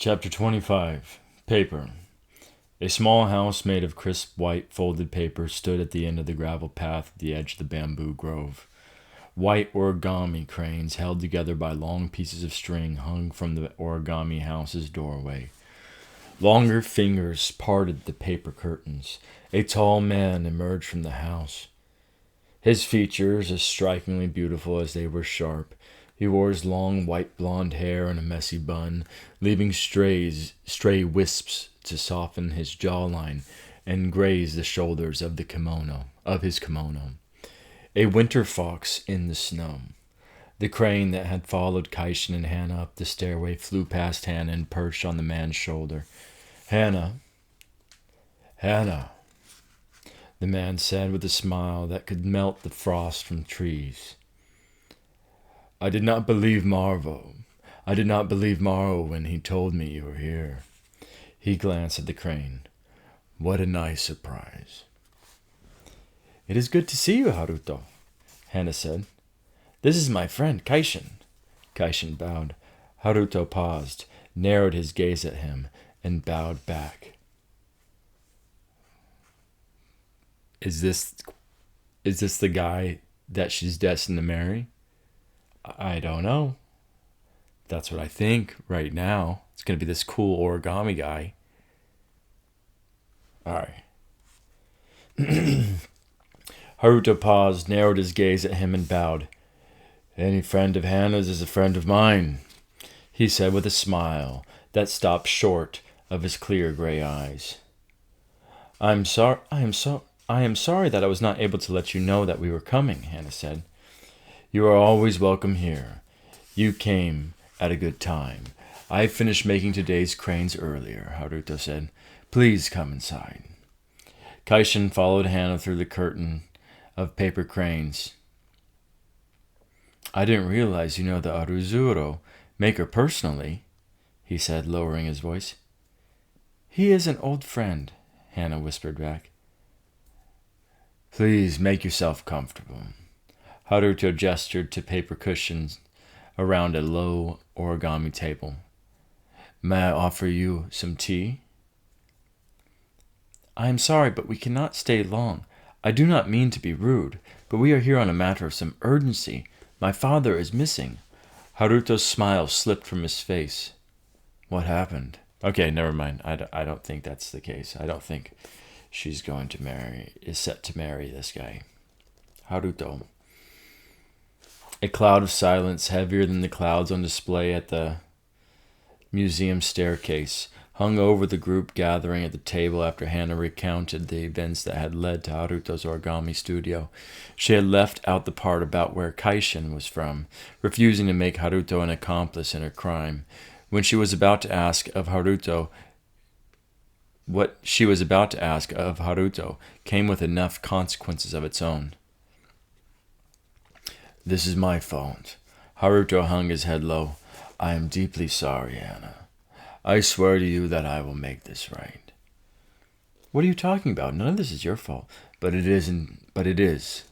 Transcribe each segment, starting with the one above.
Chapter 25. Paper. A small house made of crisp white folded paper stood at the end of the gravel path at the edge of the bamboo grove. White origami cranes held together by long pieces of string hung from the origami house's doorway. Longer fingers parted the paper curtains. A tall man emerged from the house. His features as strikingly beautiful as they were sharp. He wore his long white blonde hair in a messy bun, leaving stray wisps to soften his jawline and graze the shoulders of his kimono. A winter fox in the snow. The crane that had followed Kaishin and Hannah up the stairway flew past Hannah and perched on the man's shoulder. Hannah, the man said with a smile that could melt the frost from trees. I did not believe Marvo when he told me you were here. He glanced at the crane. What a nice surprise. It is good to see you, Haruto, Hannah said. This is my friend, Kaishin. Kaishin bowed. Haruto paused, narrowed his gaze at him, and bowed back. Is this the guy that she's destined to marry? I don't know. That's what I think right now. It's going to be this cool origami guy. All right. Haruto paused, narrowed his gaze at him, and bowed. Any friend of Hannah's is a friend of mine, he said with a smile that stopped short of his clear gray eyes. I am sorry that I was not able to let you know that we were coming, Hannah said. You are always welcome here. You came at a good time. I finished making today's cranes earlier, Haruto said. Please come inside. Kaishin followed Hannah through the curtain of paper cranes. I didn't realize you know the Aruzuro maker personally, he said, lowering his voice. He is an old friend, Hannah whispered back. Please make yourself comfortable. Haruto gestured to paper cushions around a low origami table. May I offer you some tea? I am sorry, but we cannot stay long. I do not mean to be rude, but we are here on a matter of some urgency. My father is missing. Haruto's smile slipped from his face. What happened? Okay, never mind. I don't think that's the case. I don't think she's set to marry this guy. Haruto. A cloud of silence, heavier than the clouds on display at the museum staircase, hung over the group gathering at the table after Hannah recounted the events that had led to Haruto's origami studio. She had left out the part about where Kaishin was from, refusing to make Haruto an accomplice in her crime. When she was about to ask of Haruto, what she was about to ask of Haruto came with enough consequences of its own. This is my fault. Haruto hung his head low. I am deeply sorry, Hannah. I swear to you that I will make this right. What are you talking about? None of this is your fault. But it is.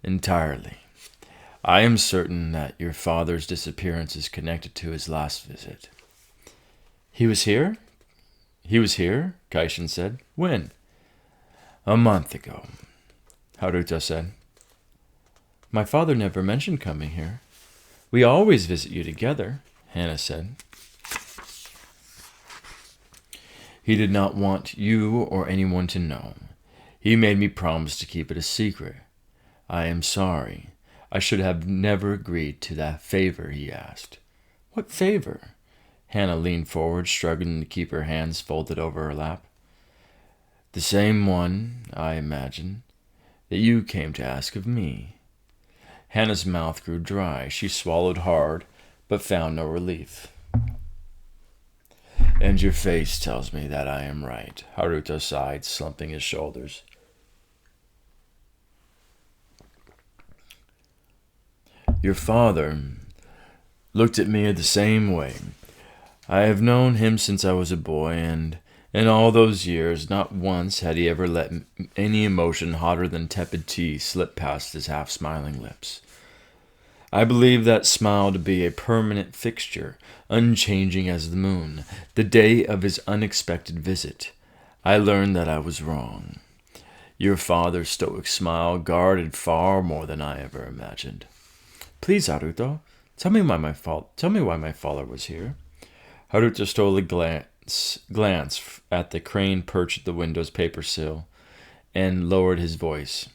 Entirely. I am certain that your father's disappearance is connected to his last visit. He was here? Kaishin said. When? A month ago, Haruto said. My father never mentioned coming here. We always visit you together, Hannah said. He did not want you or anyone to know. He made me promise to keep it a secret. I am sorry. I should have never agreed to that favor he asked. What favor? Hannah leaned forward, struggling to keep her hands folded over her lap. The same one, I imagine, that you came to ask of me. Hannah's mouth grew dry. She swallowed hard, but found no relief. And your face tells me that I am right, Haruto sighed, slumping his shoulders. Your father looked at me the same way. I have known him since I was a boy, and in all those years, not once had he ever let any emotion hotter than tepid tea slip past his half-smiling lips. I believe that smile to be a permanent fixture, unchanging as the moon, the day of his unexpected visit. I learned that I was wrong. Your father's stoic smile guarded far more than I ever imagined. Please, Haruto, tell me why my father was here. Haruto stole a glance at the crane perched at the window's paper sill and lowered his voice.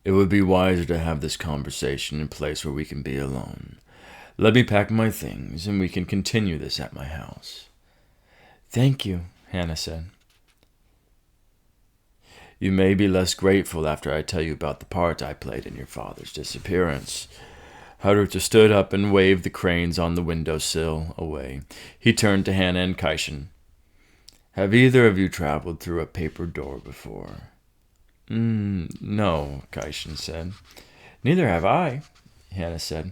It would be wiser to have this conversation in a place where we can be alone. Let me pack my things, and we can continue this at my house. Thank you, Hannah said. You may be less grateful after I tell you about the part I played in your father's disappearance. Haruto stood up and waved the cranes on the windowsill away. He turned to Hannah and Kaishin. Have either of you traveled through a paper door before? No, Kaishin said. Neither have I, Hannah said.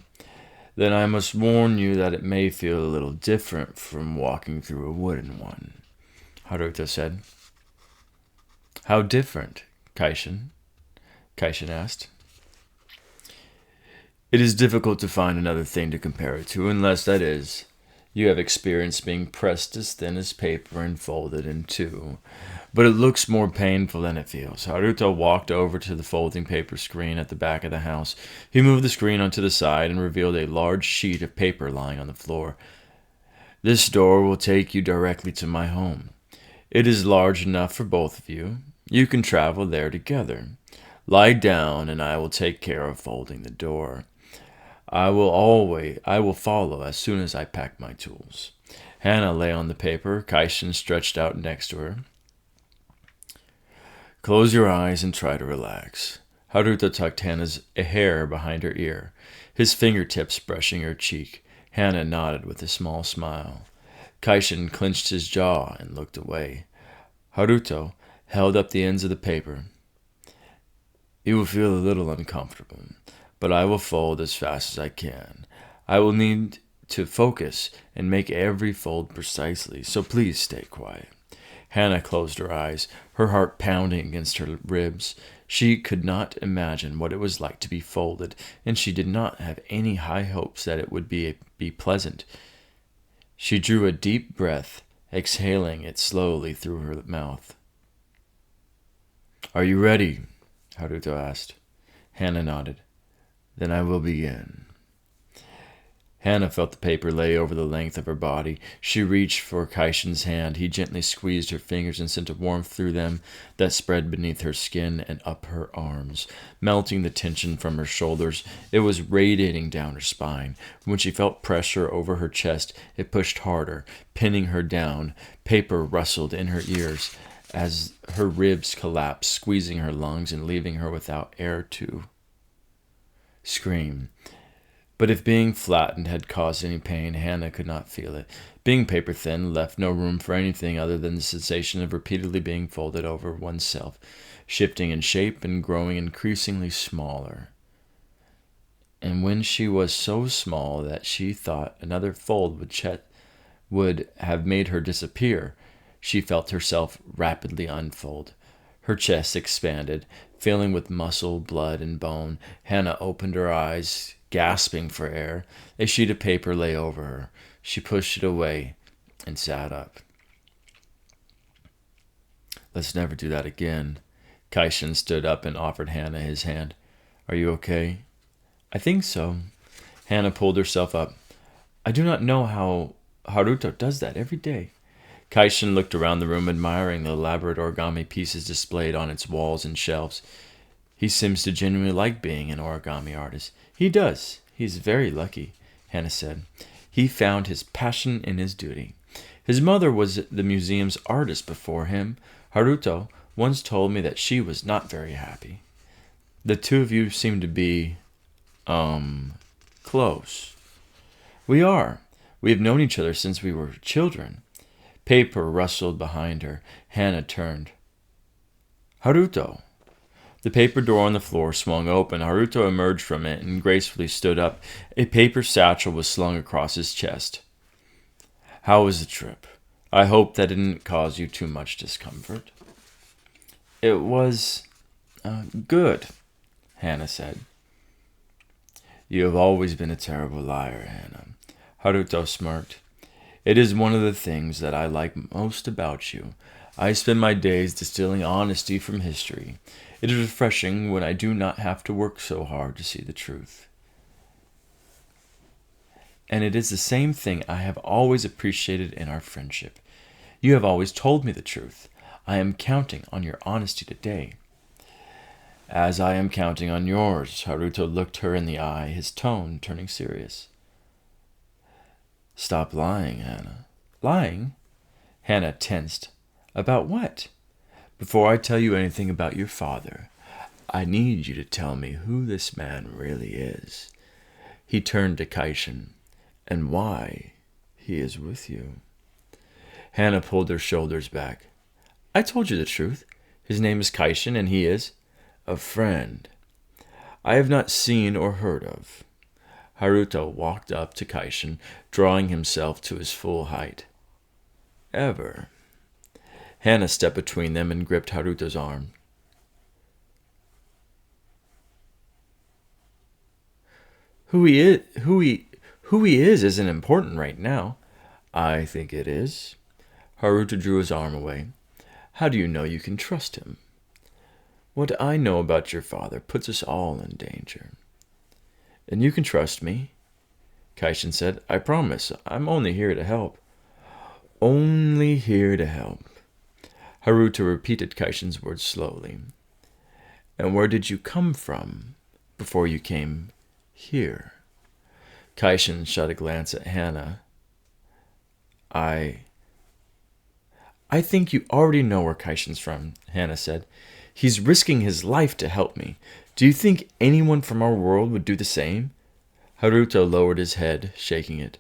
Then I must warn you that it may feel a little different from walking through a wooden one, Haruto said. How different, Kaishin? Kaishin asked. It is difficult to find another thing to compare it to, unless, that is, you have experienced being pressed as thin as paper and folded in two. But it looks more painful than it feels. Haruto walked over to the folding paper screen at the back of the house. He moved the screen onto the side and revealed a large sheet of paper lying on the floor. This door will take you directly to my home. It is large enough for both of you. You can travel there together. Lie down, and I will take care of folding the door. I will follow as soon as I pack my tools. Hannah lay on the paper. Kaishin stretched out next to her. Close your eyes and try to relax. Haruto tucked Hannah's hair behind her ear, his fingertips brushing her cheek. Hannah nodded with a small smile. Kaishin clenched his jaw and looked away. Haruto held up the ends of the paper. You will feel a little uncomfortable, but I will fold as fast as I can. I will need to focus and make every fold precisely, so please stay quiet. Hannah closed her eyes, her heart pounding against her ribs. She could not imagine what it was like to be folded, and she did not have any high hopes that it would be pleasant. She drew a deep breath, exhaling it slowly through her mouth. Are you ready? Haruto asked. Hannah nodded. Then I will begin. Hannah felt the paper lay over the length of her body. She reached for Kaishin's hand. He gently squeezed her fingers and sent a warmth through them that spread beneath her skin and up her arms, melting the tension from her shoulders. It was radiating down her spine. When she felt pressure over her chest, it pushed harder, pinning her down. Paper rustled in her ears as her ribs collapsed, squeezing her lungs and leaving her without air to scream. But if being flattened had caused any pain, Hannah could not feel it. Being paper thin left no room for anything other than the sensation of repeatedly being folded over oneself, shifting in shape and growing increasingly smaller. And when she was so small that she thought another fold would have made her disappear, she felt herself rapidly unfold. Her chest expanded, filling with muscle, blood, and bone. Hannah opened her eyes, gasping for air. A sheet of paper lay over her. She pushed it away and sat up. Let's never do that again. Kaishin stood up and offered Hannah his hand. Are you okay? I think so. Hannah pulled herself up. I do not know how Haruto does that every day. Kaishin looked around the room, admiring the elaborate origami pieces displayed on its walls and shelves. He seems to genuinely like being an origami artist. He does. He's very lucky, Hannah said. He found his passion in his duty. His mother was the museum's artist before him. Haruto once told me that she was not very happy. The two of you seem to be, close. We are. We have known each other since we were children. Paper rustled behind her. Hannah turned. Haruto. The paper door on the floor swung open. Haruto emerged from it and gracefully stood up. A paper satchel was slung across his chest. How was the trip? I hope that didn't cause you too much discomfort. It was good, Hannah said. You have always been a terrible liar, Hannah. Haruto smirked. It is one of the things that I like most about you. I spend my days distilling honesty from history. It is refreshing when I do not have to work so hard to see the truth. And it is the same thing I have always appreciated in our friendship. You have always told me the truth. I am counting on your honesty today. As I am counting on yours, Haruto looked her in the eye, his tone turning serious. Stop lying, Hannah. Lying? Hannah tensed. About what? Before I tell you anything about your father, I need you to tell me who this man really is. He turned to Kaishin, and why he is with you. Hannah pulled her shoulders back. I told you the truth. His name is Kaishin, and he is a friend I have not seen or heard of. Haruto walked up to Kaishin, drawing himself to his full height. Ever. Hannah stepped between them and gripped Haruto's arm. Who he is isn't important right now. I think it is. Haruto drew his arm away. How do you know you can trust him? What I know about your father puts us all in danger. And you can trust me, Kaishin said. I promise. I'm only here to help. Only here to help. Haruto repeated Kaishin's words slowly. And where did you come from before you came here? Kaishin shot a glance at Hannah. I think you already know where Kaishin's from, Hannah said. He's risking his life to help me. Do you think anyone from our world would do the same? Haruto lowered his head, shaking it.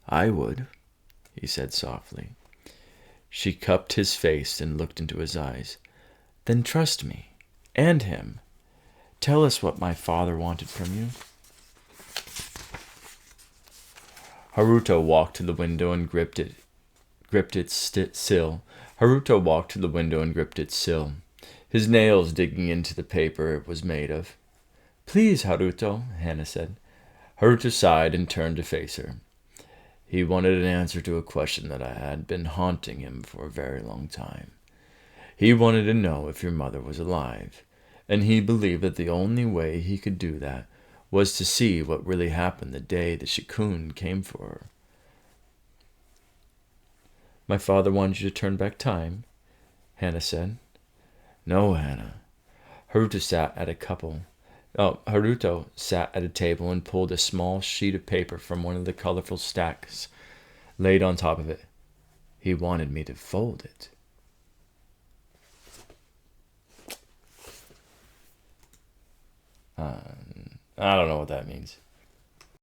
I would, he said softly. She cupped his face and looked into his eyes. Then trust me, and him. Tell us what my father wanted from you. Haruto walked to the window and gripped its sill. Haruto walked to the window and gripped its sill, his nails digging into the paper it was made of. Please, Haruto, Hannah said. Haruto sighed and turned to face her. He wanted an answer to a question that had been haunting him for a very long time. He wanted to know if your mother was alive, and he believed that the only way he could do that was to see what really happened the day the Shikun came for her. My father wanted you to turn back time, Hannah said. No, Hannah. Haruto sat at a table and pulled a small sheet of paper from one of the colorful stacks laid on top of it. He wanted me to fold it. I don't know what that means.